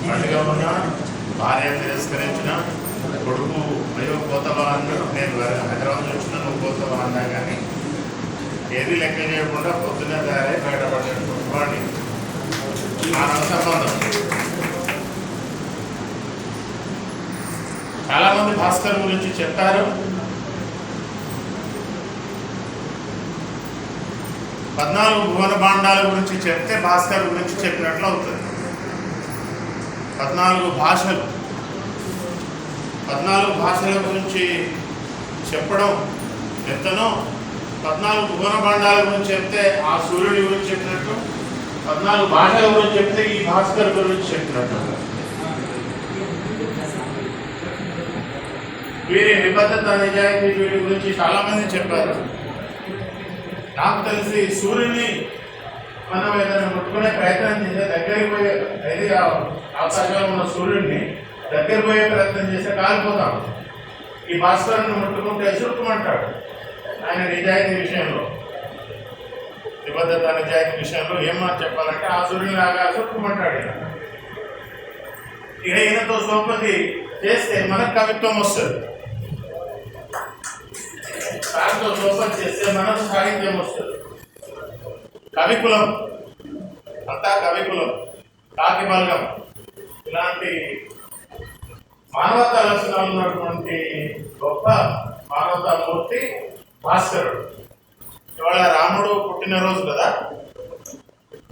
పండుగ ఉన్న భార్య తిరస్కరించిన కొడుకు అయ్యో పోతావా అన్నాడు. నేను హైదరాబాద్ వచ్చిన నువ్వు పోతావా అన్నా కానీ ఏది లెక్క చేయకుండా పొద్దున్నే తయారై బయటపడ్డాడు వాడిని మానవ సంబంధం. చాలామంది భాస్కర్ గురించి చెప్పారు. 14 భువన భాండాల గురించి చెప్తే భాస్కర్ గురించి చెప్పినట్లు అవుతుంది. 14 భాషల గురించి చెప్పడం ఎంతనో 14 భువన భాండాల గురించి చెప్తే ఆ సూర్యుడి గురించి చెప్పినట్టు, 14 భాషల గురించి చెప్తే ఈ భాస్కర్ గురించి చెప్పినట్టు. వీరి నిబద్ధత నిజాయితీ వీరి గురించి చాలామంది చెప్పారు. నాకు తెలిసి సూర్యుని మనం ఏదైనా ముట్టుకునే ప్రయత్నం చేస్తే దగ్గరికి పోయే అయితే ఆకాశంలో ఉన్న సూర్యుడిని దగ్గర పోయే ప్రయత్నం చేస్తే కాలిపోతాం. ఈ భాస్కరుని ముట్టుకుంటే సుట్టుమంటాడు. ఆయన నిజాయితీ విషయంలో, నిబద్ధత నిజాయితీ విషయంలో ఏమని చెప్పాలంటే ఆ సూర్యుని లాగా సుట్టుమంటాడు. ఇక ఈయనతో సోపతి చేస్తే మనకు కవిత్వం వస్తుంది. దాంతో సోపతి చేస్తే మనకు సాహిత్యం వస్తుంది. కవికులం అంతా కవికులం, కాకి బలగం ఇలాంటి మానవతా లక్షణాలు ఉన్నటువంటి గొప్ప మానవతామూర్తి భాస్కరుడు. ఇవాళ రాముడు పుట్టినరోజు కదా,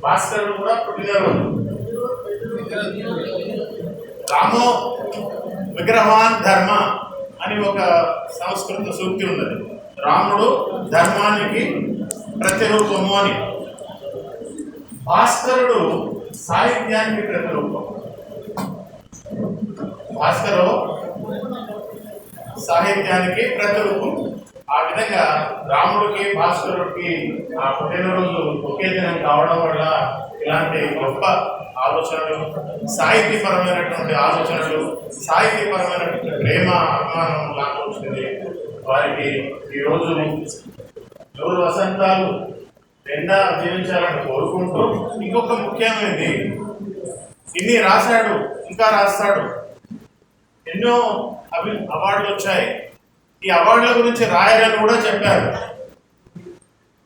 భాస్కరుడు కూడా పుట్టినరోజు. రామో విగ్రహవాన్ ధర్మ అని ఒక సంస్కృత సూక్తి ఉన్నది. రాముడు ధర్మానికి ప్రతిరూపము అని. భాస్కరుడు సాహిత్యానికి ప్రతిరూపం. భాస్కరు సాహిత్యానికి ప్రతిరూపం. ఆ విధంగా రాముడికి భాస్కరుడికి ఆ పుట్టినరోజు ఒకే దినం కావడం వల్ల ఇలాంటి గొప్ప ఆలోచనలు, సాహిత్యపరమైనటువంటి ఆలోచనలు, సాహిత్యపరమైనటువంటి ప్రేమ అభిమానం నాకు వచ్చింది. వారికి ఈరోజు 100 వసంతాలు నిండా జీవించాలని కోరుకుంటూ, ఇంకొక ముఖ్యమైనది, ఇన్ని రాశాడు, ఇంకా రాస్తాడు, ఎన్నో అవార్డులు వచ్చాయి. ఈ అవార్డుల గురించి రాయాలని కూడా చెప్పారు.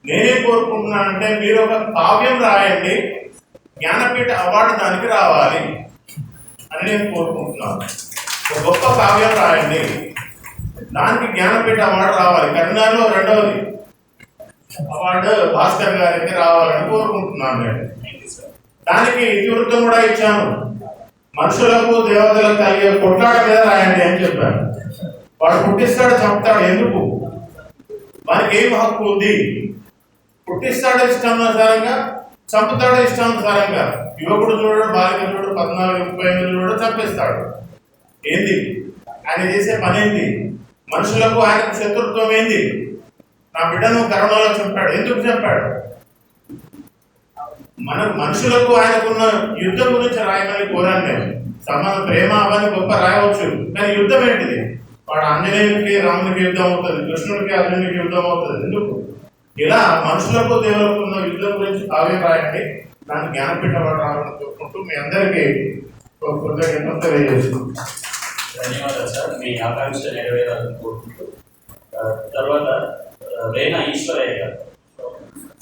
నేనేం కోరుకుంటున్నానంటే మీరు ఒక కావ్యం రాయండి, జ్ఞానపీఠ అవార్డు దానికి రావాలి అని నేను కోరుకుంటున్నాను. ఒక గొప్ప కావ్యం రాయండి, దానికి జ్ఞానపీఠ అవార్డు రావాలి. కరీంనగర్లో 2వది అవార్డు భాస్కర్ గారికి రావాలని కోరుకుంటున్నాను నేను. దానికి ఇతివృత్తం కూడా ఇచ్చాను. మనుషులకు దేవతలకు కలిగే కొట్లాట మీద రాయండి అని చెప్పాను. వాడు పుట్టిస్తాడు, చంపుతాడు, ఎందుకు? వానికి ఏం హక్కు ఉంది? పుట్టిస్తాడు ఇష్టానుసారంగా, చంపుతాడు ఇష్టానుసారంగా. యువకుడు చూడడు, బాలిక చూడడు, 14-30 చూడడు, చంపేస్తాడు. ఏంది ఆయన చేసే పని? ఏంది? మనుషులకు ఆయనకు శత్రుత్వం ఏంది? నా బిడ్డను కరోనాలో చంపాడు, ఎందుకు చంపాడు? మనుషులకు ఆయనకున్న యుద్ధం గురించి రాయమని కోరాను నేను. సంబంధం, ప్రేమ అవన్నీ గొప్ప రాయవచ్చు, కానీ యుద్ధం ఏంటిది? వాడు ఆంజనేయునికి రామునికి యుద్ధం అవుతుంది, కృష్ణుడికి అర్జునుడికి యుద్ధం అవుతుంది, ఎందుకు? ఇలా మనుషులకు దేవులకు ఉన్న యుద్ధం గురించి కావ్యం రాయండి, దాన్ని జ్ఞానపీఠ అవార్డు రావాలని కోరుకుంటూ మీ అందరికీ కృతజ్ఞతలు తెలియజేస్తున్నాం. ధన్యవాదాలు సార్. మీ ఆకాంక్ష నెరవేరాలని కోరుకుంటూ తర్వాత రేనా ఈశ్వరయ్య గారు.